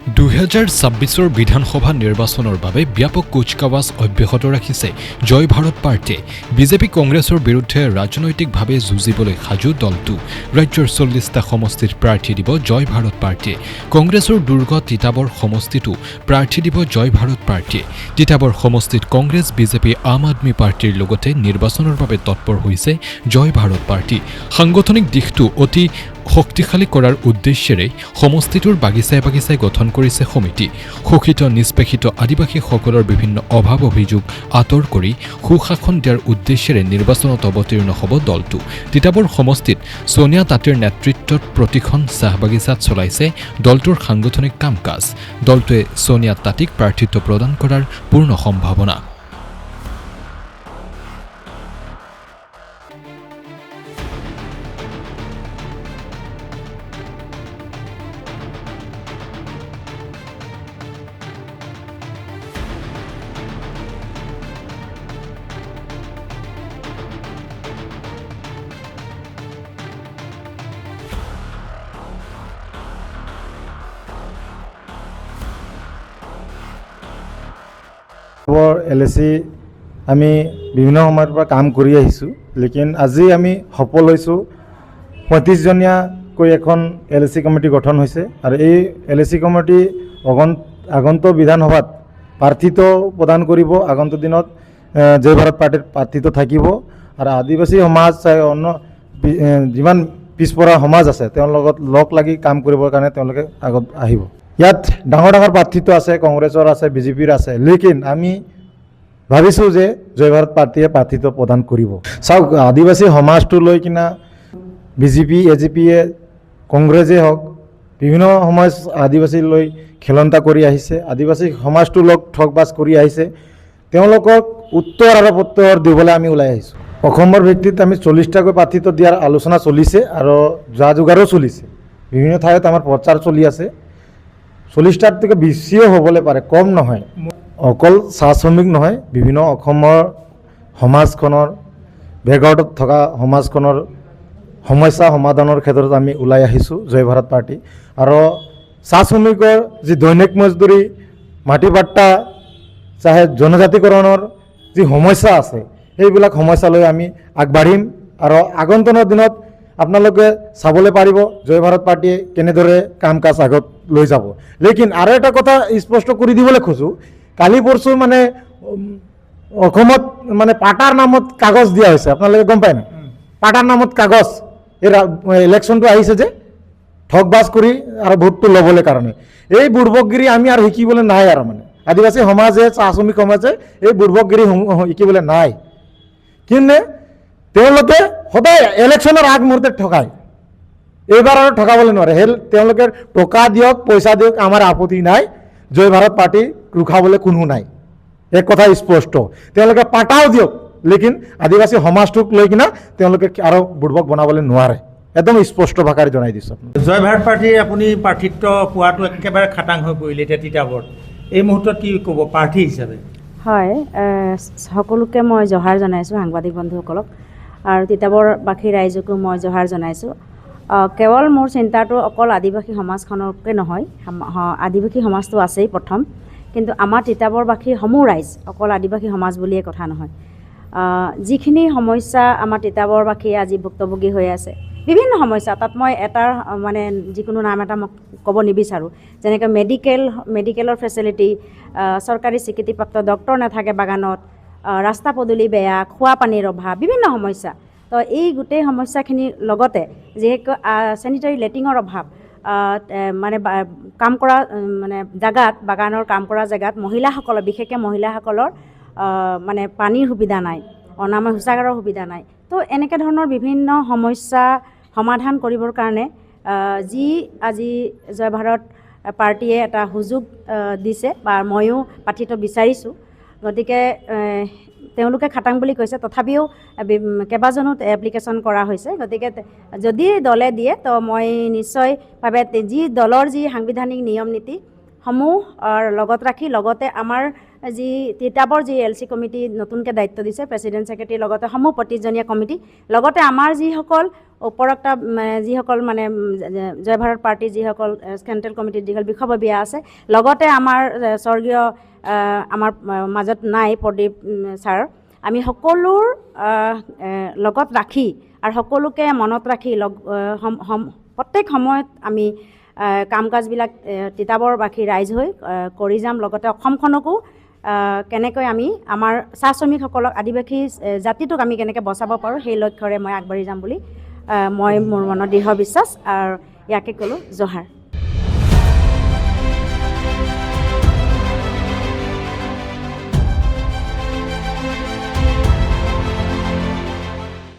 2026 বিধানসভা নিৰ্বাচনৰ বাবে ব্যাপক কুচকাৱাজ অব্যাহত ৰাখিছে জয় ভাৰত পাৰ্টীয়ে। বিজেপি কংগ্ৰেছৰ বিৰুদ্ধে ৰাজনৈতিকভাৱে যুঁজিবলৈ সাজু দলটো। ৰাজ্যৰ 40টা সমষ্টিত প্ৰাৰ্থী দিব জয় ভাৰত পাৰ্টীয়ে। কংগ্ৰেছৰ দুৰ্গ তিতাবৰ সমষ্টিতো প্ৰাৰ্থী দিব জয় ভাৰত পাৰ্টীয়ে। তিতাবৰ সমষ্টিত কংগ্ৰেছ, বিজেপি, আম আদমি পাৰ্টীৰ লগতে নিৰ্বাচনৰ বাবে তৎপৰ হৈছে জয় ভাৰত পাৰ্টী। সাংগঠনিক দিশটো অতি শক্তিশালী কৰাৰ উদ্দেশ্যেৰে সমষ্টিটোৰ বাগিচাই বাগিচাই গঠন কৰিছে সমিতি। শোষিত নিষ্পেষিত আদিবাসীসকলৰ বিভিন্ন অভাৱ অভিযোগ আঁতৰ কৰি সুশাসন দিয়াৰ উদ্দেশ্যেৰে নিৰ্বাচনত অৱতীৰ্ণ হ'ব দলটো। তিতাবৰ সমষ্টিত ছোনিয়া তাঁতীৰ নেতৃত্বত প্ৰতিখন চাহ বাগিচাত চলাইছে দলটোৰ সাংগঠনিক কাম কাজ। দলটোৱে ছোনিয়া তাঁতীক প্ৰাৰ্থিত্ব প্ৰদান কৰাৰ পূৰ্ণ সম্ভাৱনা। LAC আমি বিভিন্ন সময়ৰ পৰা কাম কৰি আহিছোঁ, লেকিন আজি আমি সফল হৈছোঁ। 35জনীয়াকৈ এখন LAC কমিটি গঠন হৈছে আৰু এই LAC কমিটি আগন্তুক বিধানসভাত প্ৰাৰ্থিত্ব প্ৰদান কৰিব। আগন্তুক দিনত জয় ভাৰত পাৰ্টীৰ প্ৰাৰ্থিত্ব থাকিব আৰু আদিবাসী সমাজ অন্য যিমান পিছপৰা সমাজ আছে তেওঁৰ লগত লগ লাগি কাম কৰিবৰ কাৰণে তেওঁলোকে আগত আহিব। ইয়াত ডাঙৰ ডাঙৰ প্ৰাৰ্থিত্ব আছে, কংগ্ৰেছৰ আছে, বিজেপিৰ আছে, লেকিন আমি ভাবিছোঁ যে জয় ভাৰত পাৰ্টীয়ে প্ৰাৰ্থিত্ব প্ৰদান কৰিব। চাওক, আদিবাসী সমাজটো লৈ কিনা বিজেপি, AJPয়ে, কংগ্ৰেছেই হওক বিভিন্ন সমাজ আদিবাসী লৈ খেলন্তা কৰি আহিছে, আদিবাসী সমাজটো লগ ঠগবাজ কৰি আহিছে। তেওঁলোকক উত্তৰ আৰু প্ৰত্যাহাৰ দিবলৈ আমি ওলাই আহিছোঁ। অসমৰ ভিত্তিত আমি 40টাকৈ প্ৰাৰ্থিত্ব দিয়াৰ আলোচনা চলিছে আৰু যা যোগাৰো চলিছে। বিভিন্ন ঠাইত আমাৰ প্ৰচাৰ চলি আছে। 40টাতকৈ বেছিও হ'বলৈ পাৰে, কম নহয়। অকল চাহ শ্ৰমিক নহয়, বিভিন্ন অসমৰ সমাজখনৰ বেগত থকা সমাজখনৰ সমস্যা সমাধানৰ ক্ষেত্ৰত আমি ওলাই আহিছোঁ জয় ভাৰত পাৰ্টী। আৰু চাহ শ্ৰমিকৰ যি দৈনিক মজদুৰি, মাটি পাট্টা, চাহে জনজাতিকৰণৰ যি সমস্যা আছে, সেইবিলাক সমস্যা লৈ আমি আগবাঢ়িম আৰু আগন্তুক দিনত আপোনালোকে চাবলৈ পাৰিব জয় ভাৰত পাৰ্টীয়ে কেনেদৰে কাম কাজ আগত লৈ যাব। লেকিন আৰু এটা কথা স্পষ্ট কৰি দিবলৈ খোজোঁ, কালি পৰশু মানে অসমত মানে পাটাৰ নামত কাগজ দিয়া হৈছে। আপোনালোকে গম পায় না? পাটাৰ নামত কাগজ, এই ইলেকশ্যনটো আহিছে যে ঠগবাজ কৰি আৰু ভোটটো ল'বলৈ কাৰণে। এই বুৰ্বকগিৰি আমি আৰু শিকিবলৈ নাই আৰু মানে আদিবাসী সমাজে, চাহ শ্ৰমিক সমাজে এই বুৰ্বকগিৰি শিকিবলৈ নাই। কিন্তু তেওঁলোকে সদায় ইলেকশ্যনৰ আগমুহূৰ্তত ঠগায়। এইবাৰ আৰু ঠগাবলৈ নোৱাৰে। তেওঁলোকে টকা দিয়ক, পইচা দিয়ক, আমাৰ আপত্তি নাই। জয় ভাৰত পাৰ্টী ৰখাবলৈ কোনো নাই, এক কথা স্পষ্ট। তেওঁলোকে পাটাও দিয়ক, লেকিন আদিবাসী সমাজটোক লৈ কিনা তেওঁলোকে আৰু বুৰ্বক বনাবলৈ নোৱাৰে। একদম স্পষ্ট ভাষাৰে জনাই দিছোঁ। জয় ভাৰত পাৰ্টীৰ আপুনি প্ৰাৰ্থিত্ব পোৱাটো একেবাৰে খাটাং হৈ পৰিলে এতিয়া তিতাবৰত। এই মুহূৰ্তত কি ক'ব প্ৰাৰ্থী হিচাপে? হয়, সকলোকে মই জহাৰ জনাইছোঁ, সাংবাদিক বন্ধুসকলক আৰু তিতাবৰবাসী ৰাইজকো মই জহাৰ জনাইছোঁ। কেৱল মোৰ চিন্তাটো অকল আদিবাসী সমাজখনকে নহয়, আদিবাসী সমাজটো আছেই প্ৰথম, কিন্তু আমাৰ তিতাবৰবাসীৰ সমূহ ৰাইজ, অকল আদিবাসী সমাজ বুলিয়ে কথা নহয়। যিখিনি সমস্যা আমাৰ তিতাবৰবাসীয়ে আজি ভুক্তভোগী হৈ আছে, বিভিন্ন সমস্যা, তাত মই এটাৰ মানে যিকোনো নাম এটা মই ক'ব নিবিচাৰোঁ। যেনেকৈ মেডিকেলৰ ফেচিলিটি, চৰকাৰী স্বীকৃতিপ্ৰাপ্ত ডক্তৰ নাথাকে বাগানত, ৰাস্তা পদূলি বেয়া, খোৱা পানীৰ অভাৱ, বিভিন্ন সমস্যা। তো এই গোটেই সমস্যাখিনিৰ লগতে যিহেতু চেনিটাৰী লেট্ৰিনৰ অভাৱ, মানে কাম কৰা মানে জেগাত, বাগানৰ কাম কৰা জেগাত মহিলাসকলৰ, বিশেষকৈ মহিলাসকলৰ মানে পানীৰ সুবিধা নাই, অনাময় শৌচাগাৰৰ সুবিধা নাই। তো এনেকৈ ধৰণৰ বিভিন্ন সমস্যা সমাধান কৰিবৰ কাৰণে যি আজি জয় ভাৰত পাৰ্টীয়ে এটা সুযোগ দিছে বা ময়ো প্ৰাৰ্থিত্ব বিচাৰিছোঁ, গতিকে তেওঁলোকে খাটাং বুলি কৈছে, তথাপিও কেইবাজনো এপ্লিকেশ্যন কৰা হৈছে। গতিকে যদি দলে দিয়ে তো মই নিশ্চয়ভাৱে যি দলৰ যি সাংবিধানিক নিয়ম নীতি সমূহ লগত ৰাখি, লগতে আমাৰ যি তিতাবৰ যি LC কমিটি নতুনকৈ দায়িত্ব দিছে প্ৰেচিডেণ্ট ছেক্ৰেটাৰীৰ লগতে সমূহ 25জনীয়া কমিটি লগতে আমাৰ যিসকল উপৰোক্ত যিসকল মানে জয় ভাৰত পাৰ্টীৰ যিসকল চেণ্ট্ৰেল কমিটিৰ যিসকল বিষয়ববীয়া আছে লগতে আমাৰ স্বৰ্গীয় আমাৰ মাজত নাই প্ৰদীপ ছাৰ আমি সকলোৰ লগত ৰাখি আৰু সকলোকে মনত ৰাখি প্ৰত্যেক সময়ত আমি কাম কাজবিলাক তিতাবৰবাসী ৰাইজ হৈ কৰি যাম লগতে অসমখনকো কেনেকৈ আমি আমাৰ চাহ শ্ৰমিকসকলক আদিবাসী জাতিটোক আমি কেনেকৈ বচাব পাৰোঁ সেই লক্ষ্যৰে মই আগবাঢ়ি যাম বুলি মই মোৰ মনত দৃঢ় বিশ্বাস আৰু ইয়াকে ক'লোঁ জহাৰ।